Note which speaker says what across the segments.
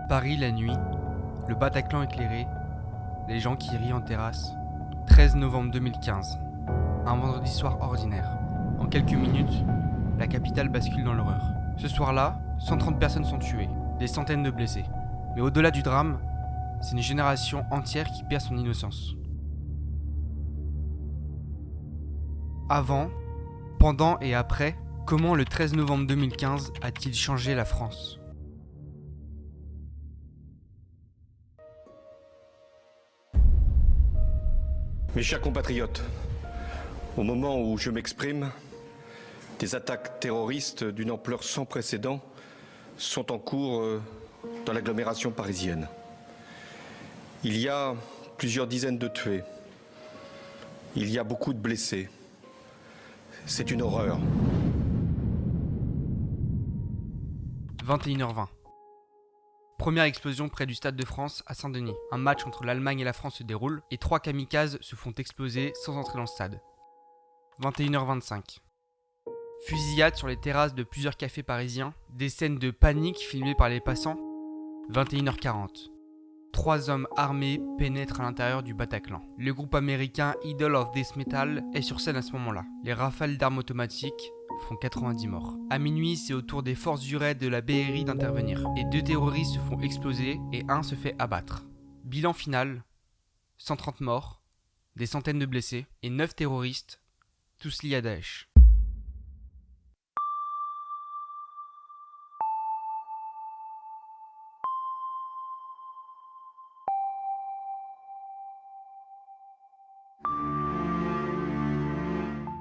Speaker 1: Paris la nuit, le Bataclan éclairé, les gens qui rient en terrasse. 13 novembre 2015, un vendredi soir ordinaire. En quelques minutes, la capitale bascule dans l'horreur. Ce soir-là, 130 personnes sont tuées, des centaines de blessés. Mais au-delà du drame, c'est une génération entière qui perd son innocence. Avant, pendant et après, comment le 13 novembre 2015 a-t-il changé la France ?
Speaker 2: Mes chers compatriotes, au moment où je m'exprime, des attaques terroristes d'une ampleur sans précédent sont en cours dans l'agglomération parisienne. Il y a plusieurs dizaines de tués. Il y a beaucoup de blessés. C'est une horreur.
Speaker 1: 21h20. Première explosion près du Stade de France à Saint-Denis. Un match entre l'Allemagne et la France se déroule et 3 kamikazes se font exploser sans entrer dans le stade. 21h25. Fusillade sur les terrasses de plusieurs cafés parisiens. Des scènes de panique filmées par les passants. 21h40. 3 hommes armés pénètrent à l'intérieur du Bataclan. Le groupe américain Idol of Death Metal est sur scène à ce moment-là. Les rafales d'armes automatiques font 90 morts. À minuit, c'est au tour des forces du raid de la BRI d'intervenir. Et 2 terroristes se font exploser et un se fait abattre. Bilan final, 130 morts, des centaines de blessés et 9 terroristes, tous liés à Daesh.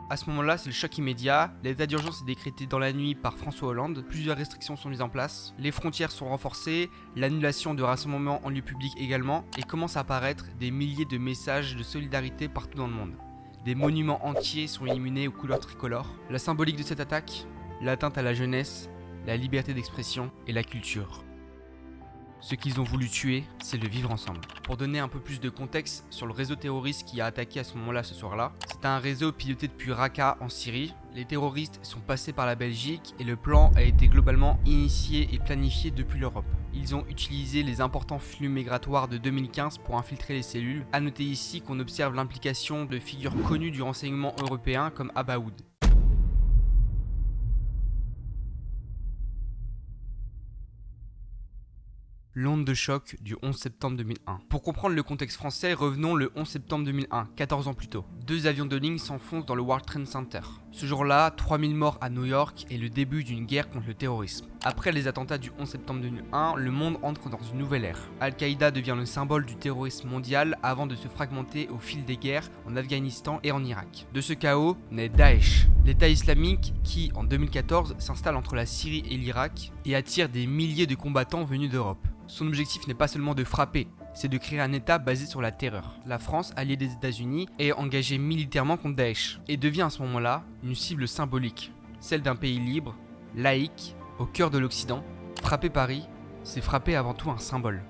Speaker 1: À ce moment-là, c'est le choc immédiat. L'état d'urgence est décrété dans la nuit par François Hollande. Plusieurs restrictions sont mises en place. Les frontières sont renforcées. L'annulation de rassemblements en lieu public également. Et commencent à apparaître des milliers de messages de solidarité partout dans le monde. Des monuments entiers sont illuminés aux couleurs tricolores. La symbolique de cette attaque, l'atteinte à la jeunesse, la liberté d'expression et la culture. Ce qu'ils ont voulu tuer, c'est le vivre ensemble. Pour donner un peu plus de contexte sur le réseau terroriste qui a attaqué à ce moment-là, ce soir-là, c'est un réseau piloté depuis Raqqa en Syrie. Les terroristes sont passés par la Belgique et le plan a été globalement initié et planifié depuis l'Europe. Ils ont utilisé les importants flux migratoires de 2015 pour infiltrer les cellules. A noter ici qu'on observe l'implication de figures connues du renseignement européen comme Abaoud. L'onde de choc du 11 septembre 2001. Pour comprendre le contexte français, revenons le 11 septembre 2001, 14 ans plus tôt. 2 avions de ligne s'enfoncent dans le World Trade Center. Ce jour-là, 3000 morts à New York et le début d'une guerre contre le terrorisme. Après les attentats du 11 septembre 2001, le monde entre dans une nouvelle ère. Al-Qaïda devient le symbole du terrorisme mondial avant de se fragmenter au fil des guerres en Afghanistan et en Irak. De ce chaos naît Daesh, l'État islamique qui, en 2014, s'installe entre la Syrie et l'Irak et attire des milliers de combattants venus d'Europe. Son objectif n'est pas seulement de frapper, c'est de créer un État basé sur la terreur. La France, alliée des États-Unis, est engagée militairement contre Daesh et devient à ce moment-là une cible symbolique, celle d'un pays libre, laïque, au cœur de l'Occident. Frapper Paris, c'est frapper avant tout un symbole.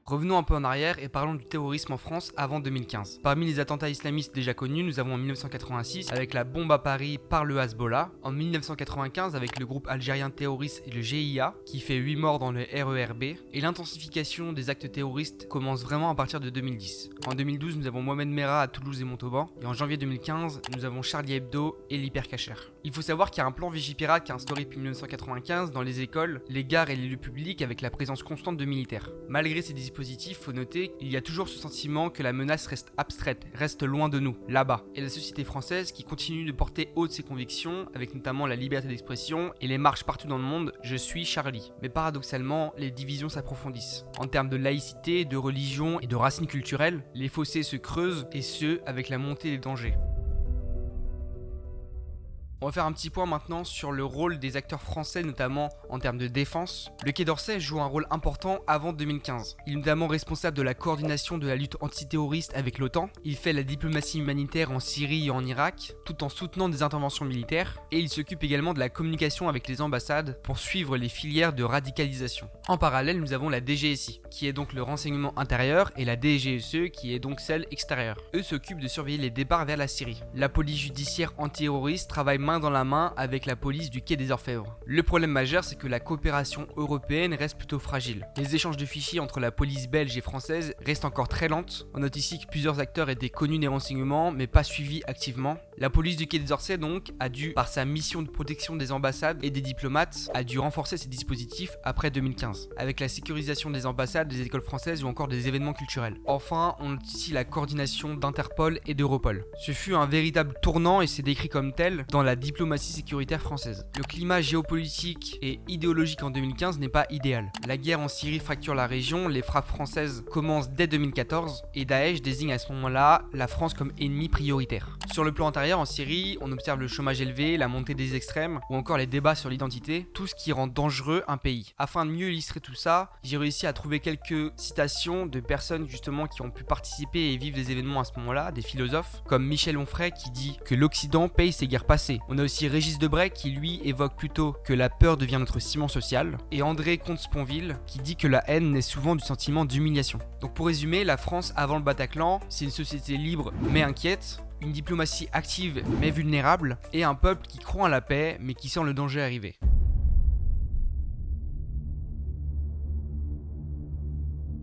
Speaker 1: Revenons un peu en arrière et parlons du terrorisme en France avant 2015. Parmi les attentats islamistes déjà connus, nous avons en 1986 avec la bombe à Paris par le Hezbollah, en 1995 avec le groupe algérien terroriste et le GIA qui fait 8 morts dans le RERB, et l'intensification des actes terroristes commence vraiment à partir de 2010. En 2012, nous avons Mohamed Merah à Toulouse et Montauban, et en janvier 2015, nous avons Charlie Hebdo et l'Hypercacher. Il faut savoir qu'il y a un plan Vigipirate qui est instauré depuis 1995 dans les écoles, les gares et les lieux publics avec la présence constante de militaires. Malgré ces dispositifs, faut noter qu'il y a toujours ce sentiment que la menace reste abstraite, reste loin de nous, là-bas. Et la société française qui continue de porter haut de ses convictions, avec notamment la liberté d'expression et les marches partout dans le monde, je suis Charlie. Mais paradoxalement, les divisions s'approfondissent. En termes de laïcité, de religion et de racines culturelles, les fossés se creusent, et ce, avec la montée des dangers. On va faire un petit point maintenant sur le rôle des acteurs français, notamment en termes de défense. Le Quai d'Orsay joue un rôle important avant 2015. Il est notamment responsable de la coordination de la lutte antiterroriste avec l'OTAN. Il fait la diplomatie humanitaire en Syrie et en Irak, tout en soutenant des interventions militaires. Et il s'occupe également de la communication avec les ambassades pour suivre les filières de radicalisation. En parallèle, nous avons la DGSI, qui est donc le renseignement intérieur, et la DGSE, qui est donc celle extérieure. Eux s'occupent de surveiller les départs vers la Syrie. La police judiciaire antiterroriste travaille main dans la main avec la police du quai des Orfèvres. Le problème majeur, c'est que la coopération européenne reste plutôt fragile. Les échanges de fichiers entre la police belge et française restent encore très lentes. On note ici que plusieurs acteurs étaient connus des renseignements, mais pas suivis activement. La police du quai des Orsay, donc, a dû, par sa mission de protection des ambassades et des diplomates, a dû renforcer ses dispositifs après 2015, avec la sécurisation des ambassades, des écoles françaises ou encore des événements culturels. Enfin, on note ici la coordination d'Interpol et d'Europol. Ce fut un véritable tournant et c'est décrit comme tel dans la diplomatie sécuritaire française. Le climat géopolitique et idéologique en 2015 n'est pas idéal. La guerre en Syrie fracture la région, les frappes françaises commencent dès 2014 et Daesh désigne à ce moment-là la France comme ennemi prioritaire. Sur le plan intérieur, en Syrie, on observe le chômage élevé, la montée des extrêmes ou encore les débats sur l'identité, tout ce qui rend dangereux un pays. Afin de mieux illustrer tout ça, j'ai réussi à trouver quelques citations de personnes justement qui ont pu participer et vivre des événements à ce moment-là, des philosophes, comme Michel Onfray qui dit que l'Occident paye ses guerres passées. On a aussi Régis Debray qui lui évoque plutôt que la peur devient notre ciment social, et André Comte-Sponville qui dit que la haine naît souvent du sentiment d'humiliation. Donc pour résumer, la France avant le Bataclan, c'est une société libre mais inquiète, une diplomatie active mais vulnérable, et un peuple qui croit en la paix mais qui sent le danger arriver.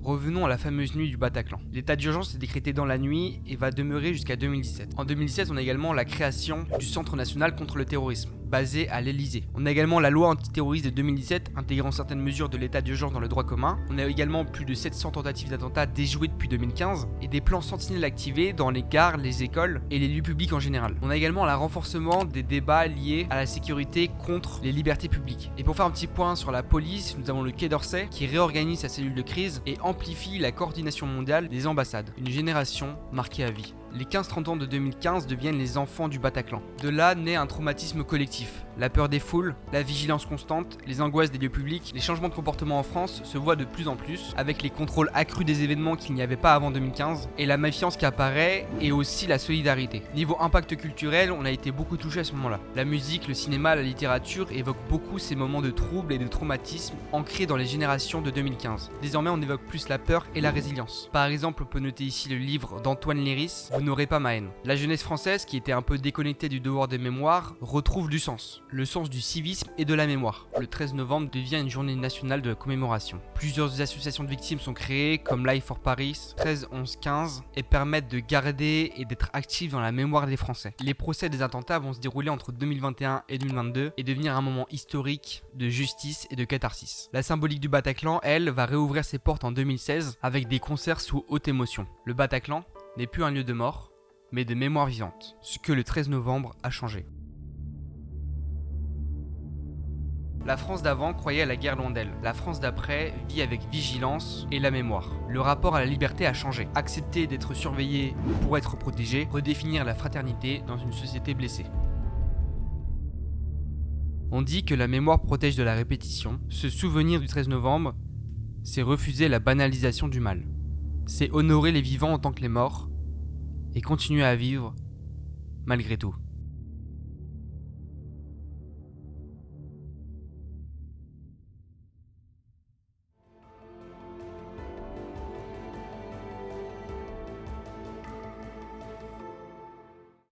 Speaker 1: Revenons à la fameuse nuit du Bataclan. L'état d'urgence est décrété dans la nuit et va demeurer jusqu'à 2017. En 2017, on a également la création du Centre national contre le terrorisme, basé à l'Elysée. On a également la loi antiterroriste de 2017, intégrant certaines mesures de l'état d'urgence dans le droit commun. On a également plus de 700 tentatives d'attentats déjouées depuis 2015 et des plans sentinelles activés dans les gares, les écoles et les lieux publics en général. On a également le renforcement des débats liés à la sécurité contre les libertés publiques. Et pour faire un petit point sur la police, nous avons le Quai d'Orsay qui réorganise sa cellule de crise et amplifie la coordination mondiale des ambassades. Une génération marquée à vie. Les 15-30 ans de 2015 deviennent les enfants du Bataclan. De là naît un traumatisme collectif. La peur des foules, la vigilance constante, les angoisses des lieux publics, les changements de comportement en France se voient de plus en plus, avec les contrôles accrus des événements qu'il n'y avait pas avant 2015, et la méfiance qui apparaît, et aussi la solidarité. Niveau impact culturel, on a été beaucoup touché à ce moment-là. La musique, le cinéma, la littérature évoquent beaucoup ces moments de troubles et de traumatisme ancrés dans les générations de 2015. Désormais, on évoque plus la peur et la résilience. Par exemple, on peut noter ici le livre d'Antoine Léris, Vous n'aurez pas ma haine. La jeunesse française, qui était un peu déconnectée du devoir de mémoire, retrouve du sens. Le sens du civisme et de la mémoire. Le 13 novembre devient une journée nationale de commémoration. Plusieurs associations de victimes sont créées, comme Life for Paris, 13, 11, 15, et permettent de garder et d'être actifs dans la mémoire des Français. Les procès des attentats vont se dérouler entre 2021 et 2022 et devenir un moment historique de justice et de catharsis. La symbolique du Bataclan, elle, va réouvrir ses portes en 2016 avec des concerts sous haute émotion. Le Bataclan n'est plus un lieu de mort, mais de mémoire vivante, ce que le 13 novembre a changé. La France d'avant croyait à la guerre loin d'elle. La France d'après vit avec vigilance et la mémoire. Le rapport à la liberté a changé. Accepter d'être surveillé pour être protégé, redéfinir la fraternité dans une société blessée. On dit que la mémoire protège de la répétition. Se souvenir du 13 novembre, c'est refuser la banalisation du mal. C'est honorer les vivants en tant que les morts et continuer à vivre malgré tout.